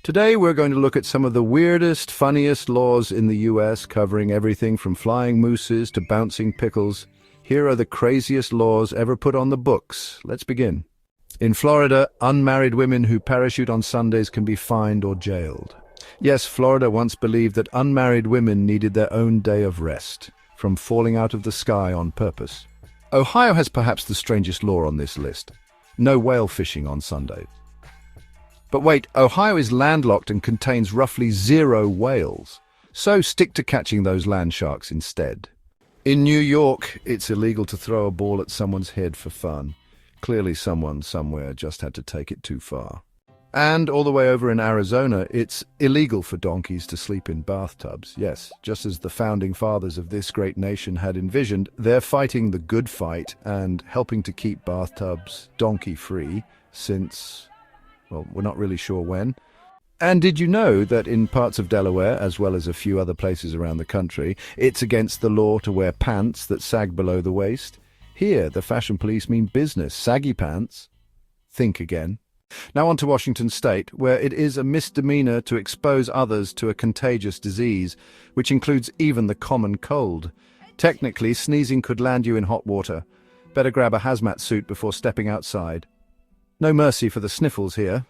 Today we're going to look at some of the weirdest, funniest laws in the US, covering everything from flying mooses to bouncing pickles. Here are the craziest laws ever put on the books. Let's begin. In Florida, unmarried women who parachute on Sundays can be fined or jailed. Yes, Florida once believed that unmarried women needed their own day of rest from falling out of the sky on purpose. Ohio has perhaps the strangest law on this list. No whale fishing on Sundays. But wait, Ohio is landlocked and contains roughly 0 whales, so stick to catching those land sharks instead. In New York, it's illegal to throw a ball at someone's head for fun. Clearly someone somewhere just had to take it too far. And all the way over in Arizona, it's illegal for donkeys to sleep in bathtubs. Yes, just as the founding fathers of this great nation had envisioned, they're fighting the good fight and helping to keep bathtubs donkey-free since, well, we're not really sure when. And did you know that in parts of Delaware, as well as a few other places around the country, it's against the law to wear pants that sag below the waist? Here, the fashion police mean business. Saggy pants. Think again. Now on to Washington State, where it is a misdemeanor to expose others to a contagious disease, which includes even the common cold. Technically, sneezing could land you in hot water. Better grab a hazmat suit before stepping outside. No mercy for the sniffles here.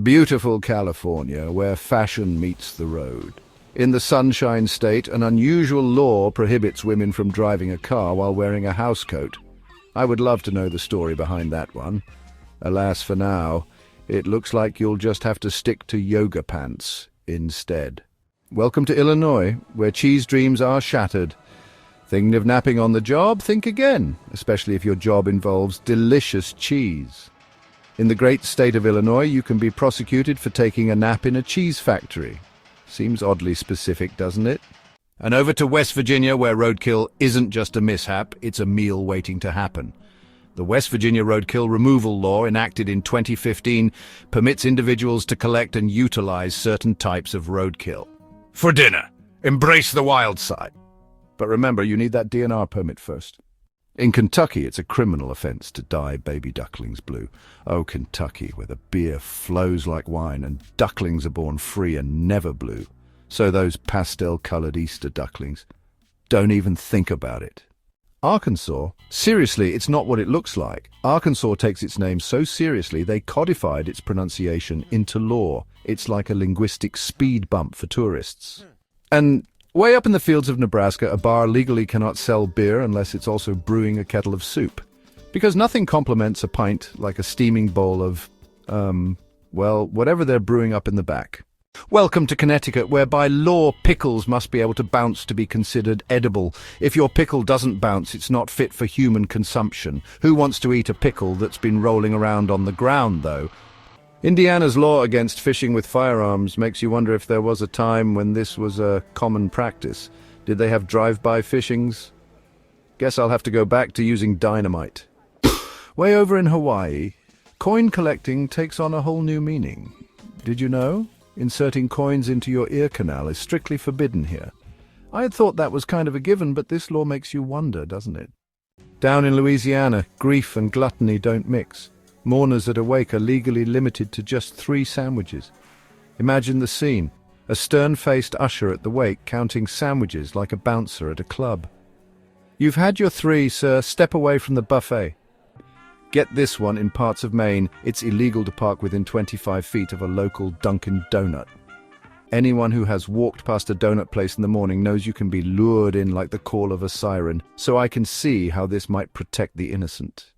Beautiful California, where fashion meets the road. In the Sunshine State, an unusual law prohibits women from driving a car while wearing a housecoat. I would love to know the story behind that one. Alas, for now, it looks like you'll just have to stick to yoga pants instead. Welcome to Illinois, where cheese dreams are shattered. Thinking of napping on the job? Think again, especially if your job involves delicious cheese. In the great state of Illinois, you can be prosecuted for taking a nap in a cheese factory. Seems oddly specific, doesn't it? And over to West Virginia, where roadkill isn't just a mishap, it's a meal waiting to happen. The West Virginia roadkill removal law, enacted in 2015, permits individuals to collect and utilize certain types of roadkill. For dinner, embrace the wild side. But remember, you need that DNR permit first. In Kentucky, it's a criminal offense to dye baby ducklings blue. Oh, Kentucky, where the beer flows like wine and ducklings are born free and never blue. So those pastel-colored Easter ducklings, don't even think about it. Arkansas? Seriously, it's not what it looks like. Arkansas takes its name so seriously they codified its pronunciation into law. It's like a linguistic speed bump for tourists. And way up in the fields of Nebraska, a bar legally cannot sell beer unless it's also brewing a kettle of soup. Because nothing complements a pint like a steaming bowl of, well, whatever they're brewing up in the back. Welcome to Connecticut, where by law pickles must be able to bounce to be considered edible. If your pickle doesn't bounce, it's not fit for human consumption. Who wants to eat a pickle that's been rolling around on the ground, though? Indiana's law against fishing with firearms makes you wonder if there was a time when this was a common practice. Did they have drive-by fishings? Guess I'll have to go back to using dynamite. Way over in Hawaii, coin collecting takes on a whole new meaning. Did you know? Inserting coins into your ear canal is strictly forbidden here. I had thought that was kind of a given, but this law makes you wonder, doesn't it? Down in Louisiana, grief and gluttony don't mix. Mourners at a wake are legally limited to just 3 sandwiches. Imagine the scene. A stern-faced usher at the wake counting sandwiches like a bouncer at a club. You've had your 3, sir. Step away from the buffet. Get this one, in parts of Maine, it's illegal to park within 25 feet of a local Dunkin Do Not. Anyone who has walked past a donut place in the morning knows you can be lured in like the call of a siren, so I can see how this might protect the innocent.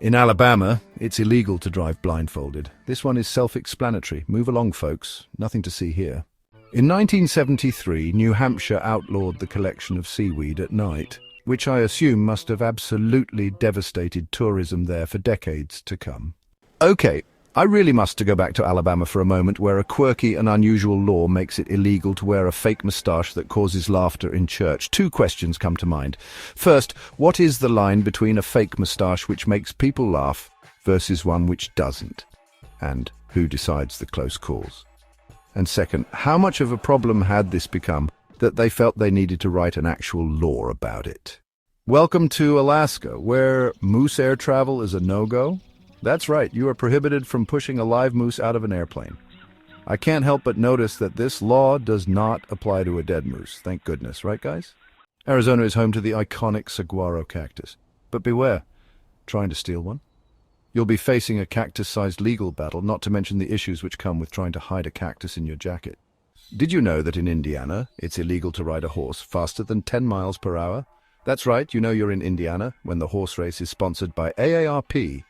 In Alabama, it's illegal to drive blindfolded. This one is self-explanatory. Move along, folks. Nothing to see here. In 1973, New Hampshire outlawed the collection of seaweed at night, which I assume must have absolutely devastated tourism there for decades to come. Okay, I really must go back to Alabama for a moment, where a quirky and unusual law makes it illegal to wear a fake moustache that causes laughter in church. 2 questions come to mind. First, what is the line between a fake moustache which makes people laugh versus one which doesn't? And who decides the close calls? And second, how much of a problem had this become that they felt they needed to write an actual law about it? Welcome to Alaska, where moose air travel is a no-go. That's right, you are prohibited from pushing a live moose out of an airplane. I can't help but notice that this law does not apply to a dead moose. Thank goodness, right guys? Arizona is home to the iconic saguaro cactus. But beware, trying to steal one? You'll be facing a cactus-sized legal battle, not to mention the issues which come with trying to hide a cactus in your jacket. Did you know that in Indiana, it's illegal to ride a horse faster than 10 miles per hour? That's right, you know you're in Indiana when the horse race is sponsored by AARP.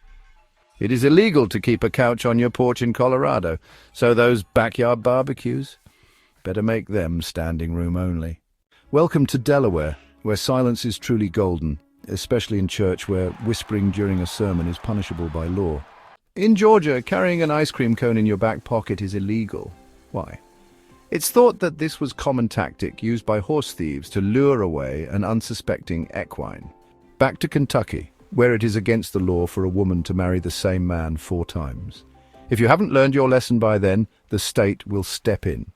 It is illegal to keep a couch on your porch in Colorado, so those backyard barbecues, better make them standing room only. Welcome to Delaware, where silence is truly golden, especially in church where whispering during a sermon is punishable by law. In Georgia, carrying an ice cream cone in your back pocket is illegal. Why? It's thought that this was a common tactic used by horse thieves to lure away an unsuspecting equine. Back to Kentucky, where it is against the law for a woman to marry the same man 4 times. If you haven't learned your lesson by then, the state will step in.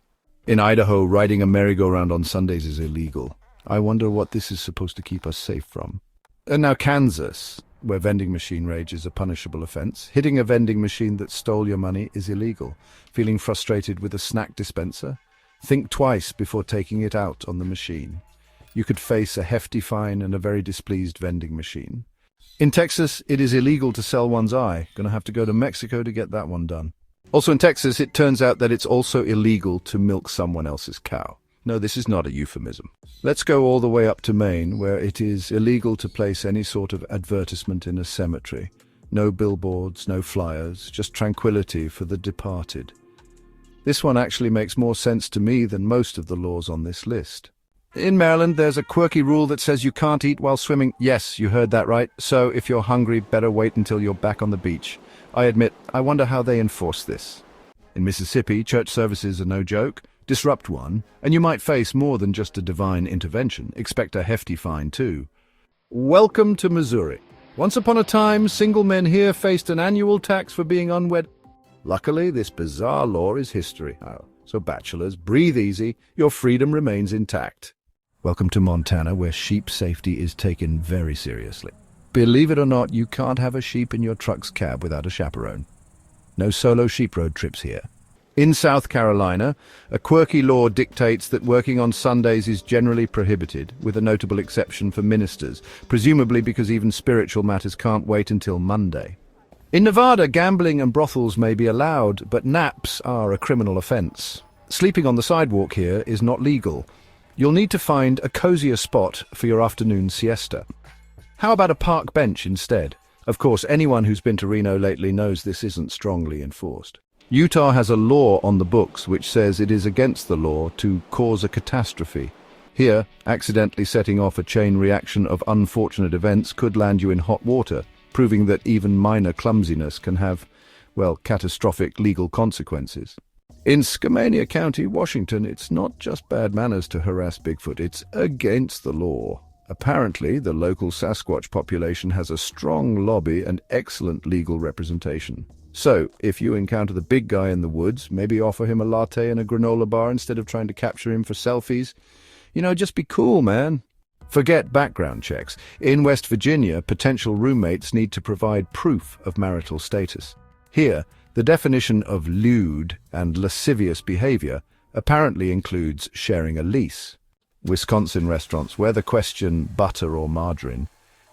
In Idaho, riding a merry-go-round on Sundays is illegal. I wonder what this is supposed to keep us safe from. And now Kansas, where vending machine rage is a punishable offense. Hitting a vending machine that stole your money is illegal. Feeling frustrated with a snack dispenser? Think twice before taking it out on the machine. You could face a hefty fine and a very displeased vending machine. In Texas, it is illegal to sell one's eye. Gonna have to go to Mexico to get that one done. Also in Texas, it turns out that it's also illegal to milk someone else's cow. No, this is not a euphemism. Let's go all the way up to Maine, where it is illegal to place any sort of advertisement in a cemetery. No billboards, no flyers, just tranquility for the departed. This one actually makes more sense to me than most of the laws on this list. In Maryland, there's a quirky rule that says you can't eat while swimming. Yes, you heard that right. So if you're hungry, better wait until you're back on the beach. I admit, I wonder how they enforce this. In Mississippi, church services are no joke. Disrupt one, and you might face more than just a divine intervention. Expect a hefty fine, too. Welcome to Missouri. Once upon a time, single men here faced an annual tax for being unwed. Luckily, this bizarre law is history. So bachelors, breathe easy. Your freedom remains intact. Welcome to Montana, where sheep safety is taken very seriously. Believe it or not, you can't have a sheep in your truck's cab without a chaperone. No solo sheep road trips here. In South Carolina, a quirky law dictates that working on Sundays is generally prohibited, with a notable exception for ministers, presumably because even spiritual matters can't wait until Monday. In Nevada, gambling and brothels may be allowed, but naps are a criminal offense. Sleeping on the sidewalk here is not legal. You'll need to find a cozier spot for your afternoon siesta. How about a park bench instead? Of course, anyone who's been to Reno lately knows this isn't strongly enforced. Utah has a law on the books which says it is against the law to cause a catastrophe. Here, accidentally setting off a chain reaction of unfortunate events could land you in hot water, proving that even minor clumsiness can have, well, catastrophic legal consequences. In Skamania County, Washington, it's not just bad manners to harass Bigfoot, it's against the law. Apparently, the local Sasquatch population has a strong lobby and excellent legal representation. So, if you encounter the big guy in the woods, maybe offer him a latte and a granola bar instead of trying to capture him for selfies. You know, just be cool, man. Forget background checks. In West Virginia, potential roommates need to provide proof of marital status. Here, the definition of lewd and lascivious behavior apparently includes sharing a lease. Wisconsin restaurants, where the question butter or margarine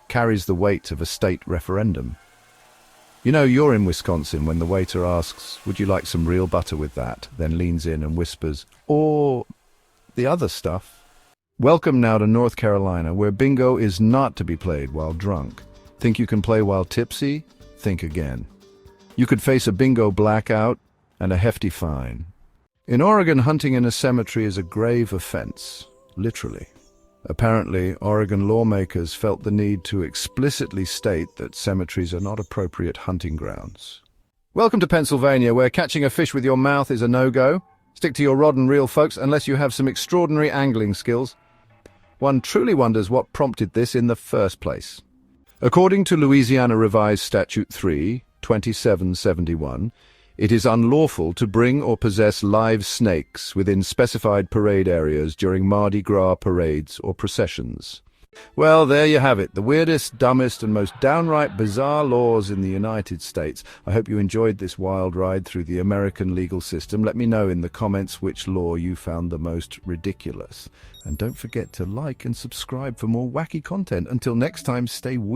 carries the weight of a state referendum. You know, you're in Wisconsin when the waiter asks, "Would you like some real butter with that?" Then leans in and whispers, "Or the other stuff." Welcome now to North Carolina, where bingo is not to be played while drunk. Think you can play while tipsy? Think again. You could face a bingo blackout and a hefty fine. In Oregon, hunting in a cemetery is a grave offense, literally. Apparently, Oregon lawmakers felt the need to explicitly state that cemeteries are not appropriate hunting grounds. Welcome to Pennsylvania, where catching a fish with your mouth is a no-go. Stick to your rod and reel, folks, unless you have some extraordinary angling skills. One truly wonders what prompted this in the first place. According to Louisiana Revised Statute 3:2771, it is unlawful to bring or possess live snakes within specified parade areas during Mardi Gras parades or processions. Well, there you have it, the weirdest, dumbest, and most downright bizarre laws in the United States. I hope you enjoyed this wild ride through the American legal system. Let me know in the comments which law you found the most ridiculous. And don't forget to like and subscribe for more wacky content. Until next time, stay weird.